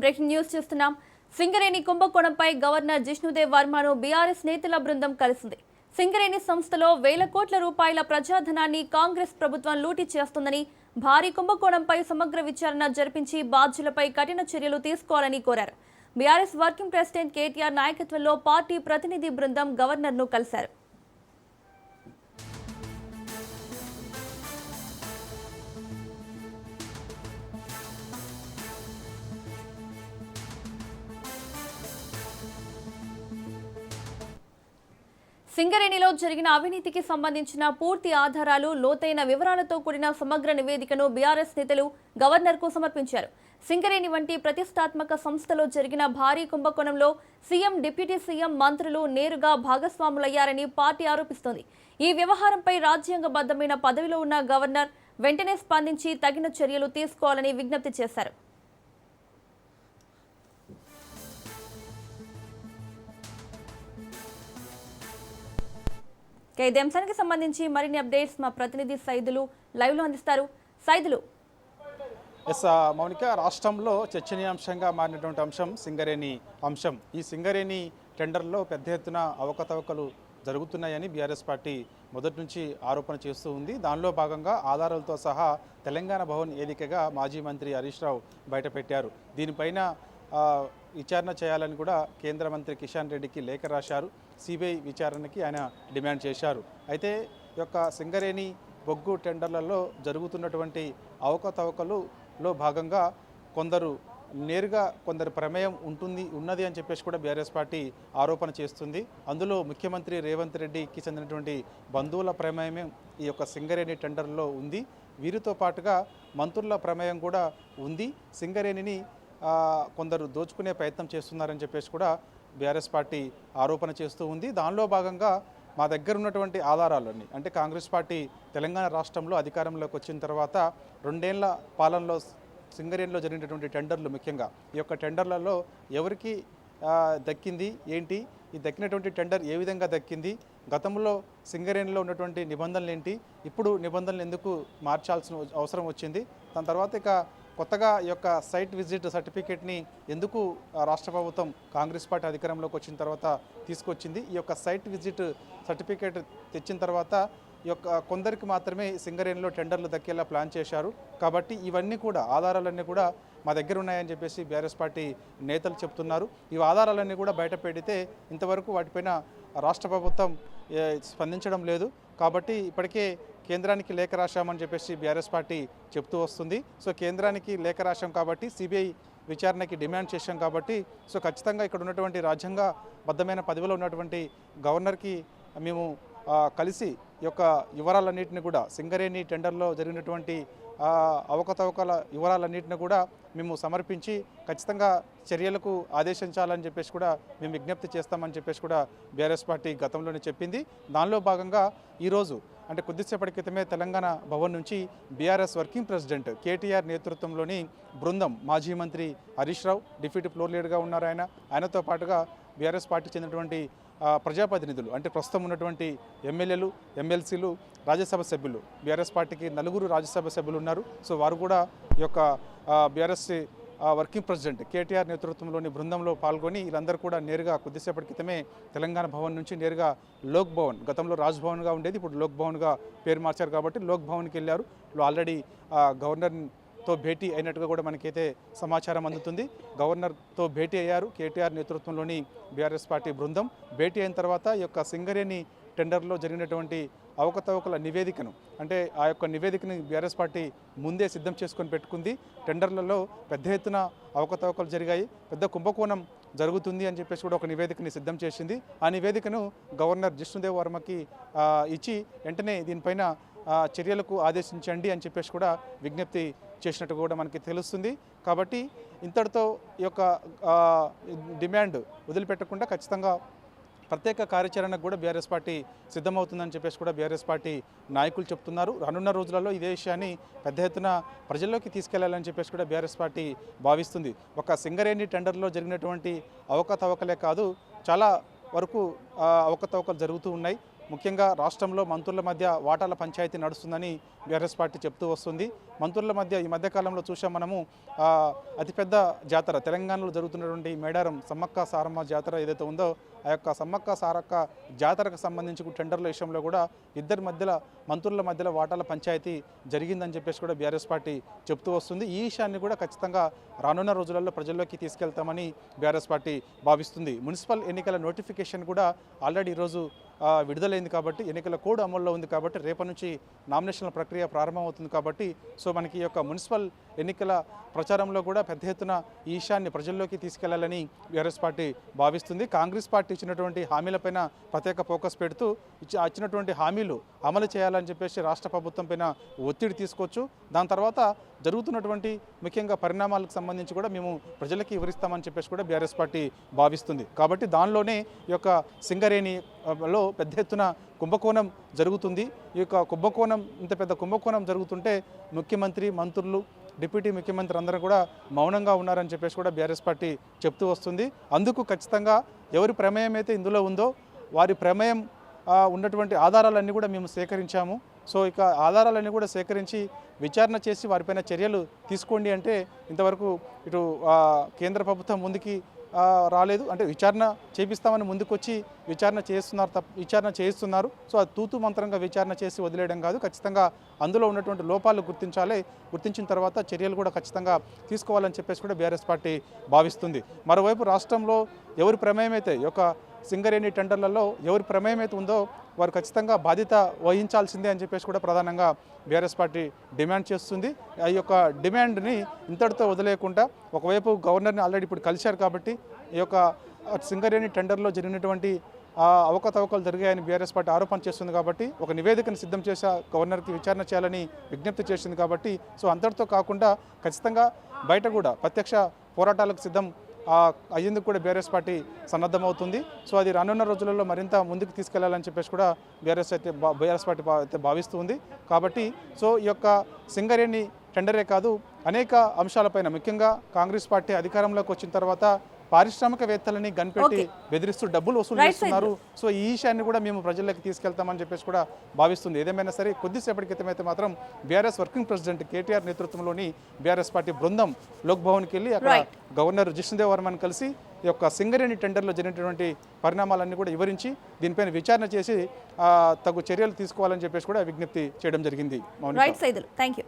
Breaking news చూస్తున్నాం. Singareni కుంభకోణంపై governor Jishnu Dev వర్మను BRS నేతల బృందం కలిసింది. సింగరేణి సంస్థలో వేల కోట్ల రూపాయల ప్రజాధనాన్ని కాంగ్రెస్ ప్రభుత్వం లూటీ చేస్తుందని, భారీ కుంభకోణంపై సమగ్ర విచారణ జరిపించి బాధ్యులపై కఠిన చర్యలు తీసుకోవాలని కోరారు. బీఆర్ఎస్ వర్కింగ్ ప్రెసిడెంట్ కేటీఆర్ నాయకత్వంలో పార్టీ ప్రతినిధి బృందం గవర్నర్ను కలిశారు. సింగరేణిలో జరిగిన అవినీతికి సంబంధించిన పూర్తి ఆధారాలు, లోతైన వివరాలతో కూడిన సమగ్ర నివేదికను బీఆర్ఎస్ నేతలు గవర్నర్కు సమర్పించారు. సింగరేణి వంటి ప్రతిష్టాత్మక సంస్థలో జరిగిన భారీ కుంభకోణంలో సీఎం, డిప్యూటీ సీఎం, మంత్రులు నేరుగా భాగస్వాములయ్యారని పార్టీ ఆరోపిస్తోంది. ఈ వ్యవహారంపై రాజ్యాంగబద్ధమైన పదవిలో ఉన్న గవర్నర్ వెంటనే స్పందించి తగిన చర్యలు తీసుకోవాలని విజ్ఞప్తి చేశారు. ఇదే అంశానికి సంబంధించి మరిన్ని అప్డేట్స్ మా ప్రతినిధి సైదులు లైవ్ లో అందిస్తారు. సైదులు. మౌనిక, రాష్ట్రంలో చర్చనీయాంశంగా మారినటువంటి అంశం సింగరేణి అంశం. ఈ సింగరేణి టెండర్లో పెద్ద ఎత్తున అవకతవకలు జరుగుతున్నాయని బీఆర్ఎస్ పార్టీ మొదటి నుంచి ఆరోపణ చేస్తూ ఉంది. దానిలో భాగంగా ఆధారాలతో సహా తెలంగాణ భవన్ వేదికగా మాజీ మంత్రి హరీష్ రావు బయటపెట్టారు. దీనిపైన విచారణ చేయాలని కూడా కేంద్ర మంత్రి కిషన్ రెడ్డికి లేఖ రాశారు. సిబిఐ విచారణకి ఆయన డిమాండ్ చేశారు. అయితే ఈ యొక్క సింగరేణి బొగ్గు టెండర్లలో జరుగుతున్నటువంటి అవకతవకలులో భాగంగా నేరుగా కొందరు ప్రమేయం ఉన్నది అని చెప్పేసి కూడా బీఆర్ఎస్ పార్టీ ఆరోపణ చేస్తుంది. అందులో ముఖ్యమంత్రి రేవంత్ రెడ్డికి చెందినటువంటి బంధువుల ప్రమేయం ఈ యొక్క సింగరేణి టెండర్లో ఉంది. వీరితో పాటుగా మంత్రుల ప్రమేయం కూడా ఉంది. సింగరేణిని కొందరు దోచుకునే ప్రయత్నం చేస్తున్నారని చెప్పేసి కూడా బీఆర్ఎస్ పార్టీ ఆరోపణ చేస్తూ ఉంది. దానిలో భాగంగా మా దగ్గర ఉన్నటువంటి ఆధారాలన్నీ, అంటే కాంగ్రెస్ పార్టీ తెలంగాణ రాష్ట్రంలో అధికారంలోకి వచ్చిన తర్వాత 2 ఏళ్ల పాలనలో సింగరేణిలో జరిగినటువంటి టెండర్లు, ముఖ్యంగా ఈ యొక్క టెండర్లలో ఎవరికి దక్కింది ఏంటి, ఈ దక్కినటువంటి టెండర్ ఏ విధంగా దక్కింది, గతంలో సింగరేణిలో ఉన్నటువంటి నిబంధనలు ఏంటి, ఇప్పుడు నిబంధనలు ఎందుకు మార్చాల్సిన అవసరం వచ్చింది, దాని తర్వాత ఇక కొత్తగా ఈ యొక్క సైట్ విజిట్ సర్టిఫికేట్ని ఎందుకు రాష్ట్ర ప్రభుత్వం కాంగ్రెస్ పార్టీ అధికారంలోకి వచ్చిన తర్వాత తీసుకొచ్చింది, ఈ యొక్క సైట్ విజిట్ సర్టిఫికేట్ తెచ్చిన తర్వాత ఈ యొక్క కొందరికి మాత్రమే సింగరేణిలో టెండర్లు దక్కేలా ప్లాన్ చేశారు. కాబట్టి ఇవన్నీ కూడా ఆధారాలన్నీ కూడా మా దగ్గర ఉన్నాయని చెప్పేసి బీఆర్ఎస్ పార్టీ నేతలు చెప్తున్నారు. ఈ ఆధారాలన్నీ కూడా బయట పెడితే ఇంతవరకు వాటిపైన రాష్ట్ర ప్రభుత్వం స్పందించడం లేదు. కాబట్టి ఇప్పటికే కేంద్రానికి లేఖ రాశామని చెప్పేసి బీఆర్ఎస్ పార్టీ చెప్తూ వస్తుంది. సో కేంద్రానికి లేఖ రాశాం కాబట్టి, సిబిఐ విచారణకి డిమాండ్ చేశాం కాబట్టి, సో ఖచ్చితంగా ఇక్కడ ఉన్నటువంటి రాజ్యాంగబద్ధమైన పదవిలో ఉన్నటువంటి గవర్నర్కి మేము కలిసి ఈ యొక్క వివరాలన్నింటినీ కూడా, సింగరేణి టెండర్లో జరిగినటువంటి అవకతవకల వివరాలన్నింటినీ కూడా మేము సమర్పించి ఖచ్చితంగా చర్యలకు ఆదేశించాలని చెప్పేసి కూడా మేము విజ్ఞప్తి చేస్తామని చెప్పేసి కూడా బీఆర్ఎస్ పార్టీ గతంలోనే చెప్పింది. దానిలో భాగంగా ఈరోజు, అంటే కొద్దిసేపటి క్రితమే తెలంగాణ భవన్ నుంచి బీఆర్ఎస్ వర్కింగ్ ప్రెసిడెంట్ కేటీఆర్ నేతృత్వంలోని బృందం, మాజీ మంత్రి హరీష్ రావు డిప్యూటీ ఫ్లోర్ లీడర్గా ఉన్నారు, ఆయనతో పాటుగా బీఆర్ఎస్ పార్టీ చెందినటువంటి ప్రజాప్రతినిధులు, అంటే ప్రస్తుతం ఉన్నటువంటి ఎమ్మెల్యేలు, ఎమ్మెల్సీలు, రాజ్యసభ సభ్యులు, బీఆర్ఎస్ పార్టీకి 4 రాజ్యసభ సభ్యులు ఉన్నారు. సో వారు కూడా ఈ యొక్క బీఆర్ఎస్ వర్కింగ్ ప్రెసిడెంట్ కేటీఆర్ నేతృత్వంలోని బృందంలో పాల్గొని వీళ్ళందరూ కూడా నేరుగా కొద్దిసేపటి క్రితమే తెలంగాణ భవన్ నుంచి నేరుగా లోక్ భవన్, గతంలో రాజ్ భవన్గా ఉండేది, ఇప్పుడు లోక్ భవన్గా పేరు మార్చారు కాబట్టి లోక్ భవన్కి వెళ్ళారు. ఆల్రెడీ గవర్నర్తో భేటీ అయినట్టుగా కూడా మనకైతే సమాచారం అందుతుంది. గవర్నర్తో భేటీ అయ్యారు కేటీఆర్ నేతృత్వంలోని బీఆర్ఎస్ పార్టీ బృందం. భేటీ అయిన తర్వాత ఈ యొక్క సింగరేణి టెండర్లో జరిగినటువంటి అవకతవకల నివేదికను, అంటే ఆ యొక్క నివేదికను బీఆర్ఎస్ పార్టీ ముందే సిద్ధం చేసుకొని పెట్టుకుంది. టెండర్లలో పెద్ద ఎత్తున అవకతవకలు జరిగాయి, పెద్ద కుంభకోణం జరుగుతుంది అని చెప్పేసి కూడా ఒక నివేదికని సిద్ధం చేసింది. ఆ నివేదికను గవర్నర్ జిష్ణుదేవ్ వర్మకి ఇచ్చి వెంటనే దీనిపైన చర్యలకు ఆదేశించండి అని చెప్పేసి కూడా విజ్ఞప్తి చేసినట్టు కూడా మనకి తెలుస్తుంది. కాబట్టి ఇంతటితో ఈ యొక్క డిమాండ్ వదిలిపెట్టకుండా ఖచ్చితంగా ప్రత్యేక కార్యాచరణకు కూడా బీఆర్ఎస్ పార్టీ సిద్ధమవుతుందని చెప్పేసి కూడా బీఆర్ఎస్ పార్టీ నాయకులు చెప్తున్నారు. రానున్న రోజులలో ఇదే విషయాన్ని పెద్ద ఎత్తున ప్రజల్లోకి తీసుకెళ్లాలని చెప్పేసి కూడా బీఆర్ఎస్ పార్టీ భావిస్తుంది. ఒక సింగరేణి టెండర్లో జరిగినటువంటి అవకతవకలే కాదు, చాలా వరకు అవకతవకలు జరుగుతూ ఉన్నాయి. ముఖ్యంగా రాష్ట్రంలో మంత్రుల మధ్య వాటాల పంచాయతీ నడుస్తుందని బీఆర్ఎస్ పార్టీ చెప్తూ వస్తుంది. మంత్రుల మధ్య ఈ మధ్యకాలంలో చూసాం మనము అతిపెద్ద జాతర తెలంగాణలో జరుగుతున్నటువంటి మేడారం సమ్మక్క సారమ్మ జాతర ఏదైతే ఉందో ఆ యొక్క సమ్మక్క సారక్క జాతరకు సంబంధించి టెండర్ల విషయంలో కూడా ఇద్దరి మధ్యలో మంత్రుల మధ్యలో వాటాల పంచాయతీ జరిగిందని చెప్పేసి కూడా బీఆర్ఎస్ పార్టీ చెప్తూ వస్తుంది. ఈ విషయాన్ని కూడా ఖచ్చితంగా రానున్న రోజులలో ప్రజల్లోకి తీసుకెళ్తామని బీఆర్ఎస్ పార్టీ భావిస్తుంది. మున్సిపల్ ఎన్నికల నోటిఫికేషన్ కూడా ఆల్రెడీ ఈరోజు విడుదలైంది కాబట్టి ఎన్నికల కోడ్ అమల్లో ఉంది కాబట్టి రేపటి నుంచి నామినేషన్ల ప్రక్రియ ప్రారంభమవుతుంది కాబట్టి సో మనకి ఈ యొక్క మున్సిపల్ ఎన్నికల ప్రచారంలో కూడా పెద్ద ఎత్తున ఈ విషయాన్ని ప్రజల్లోకి తీసుకెళ్లాలని బీఆర్ఎస్ పార్టీ భావిస్తుంది. కాంగ్రెస్ పార్టీ ఇచ్చినటువంటి హామీలపైన ప్రత్యేక ఫోకస్ పెడుతూ ఇచ్చినటువంటి హామీలు అమలు చేయాలని చెప్పేసి రాష్ట్ర ప్రభుత్వం పైన ఒత్తిడి తీసుకోవచ్చు. దాని తర్వాత జరుగుతున్నటువంటి ముఖ్యంగా పరిణామాలకు సంబంధించి కూడా మేము ప్రజలకి వివరిస్తామని చెప్పేసి కూడా బీఆర్ఎస్ పార్టీ భావిస్తుంది. కాబట్టి దానిలోనే ఈ యొక్క సింగరేణిలో పెద్ద ఎత్తున కుంభకోణం జరుగుతుంది. ఈ యొక్క కుంభకోణం ఇంత పెద్ద కుంభకోణం జరుగుతుంటే ముఖ్యమంత్రి, మంత్రులు, డిప్యూటీ ముఖ్యమంత్రి అందరూ కూడా మౌనంగా ఉన్నారని చెప్పేసి కూడా బీఆర్ఎస్ పార్టీ చెప్తూ వస్తుంది. అందుకు ఖచ్చితంగా ఎవరి ప్రమేయం అయితే ఇందులో ఉందో వారి ప్రమేయం ఉన్నటువంటి ఆధారాలన్నీ కూడా మేము సేకరించాము. సో ఇక ఆధారాలన్నీ కూడా సేకరించి విచారణ చేసి వారిపైన చర్యలు తీసుకోండి అంటే ఇంతవరకు ఇటు కేంద్ర ప్రభుత్వం ముందుకి రాలేదు. అంటే విచారణ చేపిస్తామని ముందుకొచ్చి విచారణ చేయిస్తున్నారు. సో అది తూతు మంత్రంగా విచారణ చేసి వదిలేయడం కాదు, ఖచ్చితంగా అందులో ఉన్నటువంటి లోపాలు గుర్తించిన తర్వాత చర్యలు కూడా ఖచ్చితంగా తీసుకోవాలని చెప్పేసి కూడా బీఆర్ఎస్ పార్టీ భావిస్తుంది. మరోవైపు రాష్ట్రంలో ఎవరి ప్రమేయం అయితే ఈ యొక్క సింగరేణి టెండర్లలో ఎవరి ప్రమేయం అయితే ఉందో వారు ఖచ్చితంగా బాధ్యత వహించాల్సిందే అని చెప్పేసి కూడా ప్రధానంగా బీఆర్ఎస్ పార్టీ డిమాండ్ చేస్తుంది. ఈ యొక్క డిమాండ్ని ఇంతటితో వదిలేయకుండా ఒకవైపు గవర్నర్ని ఆల్రెడీ ఇప్పుడు కలిశారు కాబట్టి ఈ యొక్క సింగరేణి టెండర్లో జరిగినటువంటి అవకతవకలు జరిగాయని బీఆర్ఎస్ పార్టీ ఆరోపణ చేస్తుంది కాబట్టి ఒక నివేదికను సిద్ధం చేసి గవర్నర్కి విచారణ చేయాలని విజ్ఞప్తి చేసింది కాబట్టి సో అంతటితో కాకుండా ఖచ్చితంగా బయట కూడా ప్రత్యక్ష పోరాటాలకు సిద్ధం అయ్యేందుకు కూడా బీఆర్ఎస్ పార్టీ సన్నద్ధమవుతుంది. సో అది రానున్న రోజులలో మరింత ముందుకు తీసుకెళ్లాలని చెప్పేసి కూడా బీఆర్ఎస్ పార్టీ అయితే భావిస్తుంది. కాబట్టి సో ఈ యొక్క సింగరేణి టెండరే కాదు అనేక అంశాలపైన ముఖ్యంగా కాంగ్రెస్ పార్టీ అధికారంలోకి వచ్చిన తర్వాత పారిశ్రామికవేత్తలని గన్పెట్టి బెదిరిస్తూ డబ్బులు వసూలు చేస్తున్నారు. సో ఈ విషయాన్ని కూడా మేము ప్రజల్లోకి తీసుకెళ్తామని చెప్పేసి కూడా భావిస్తుంది. ఏదేమైనా సరే కొద్దిసేపటి క్రితం అయితే మాత్రం బీఆర్ఎస్ వర్కింగ్ ప్రెసిడెంట్ కేటీఆర్ నేతృత్వంలోని బీఆర్ఎస్ పార్టీ బృందం లోక్ భవన్కి వెళ్ళి అక్కడ గవర్నర్ జిష్ణుదేవ్ వర్మని కలిసి ఈ యొక్క సింగరేణి టెండర్లో జరిగినటువంటి పరిణామాలన్నీ కూడా వివరించి దీనిపైన విచారణ చేసి తగు చర్యలు తీసుకోవాలని చెప్పేసి కూడా విజ్ఞప్తి చేయడం జరిగింది. Thank you.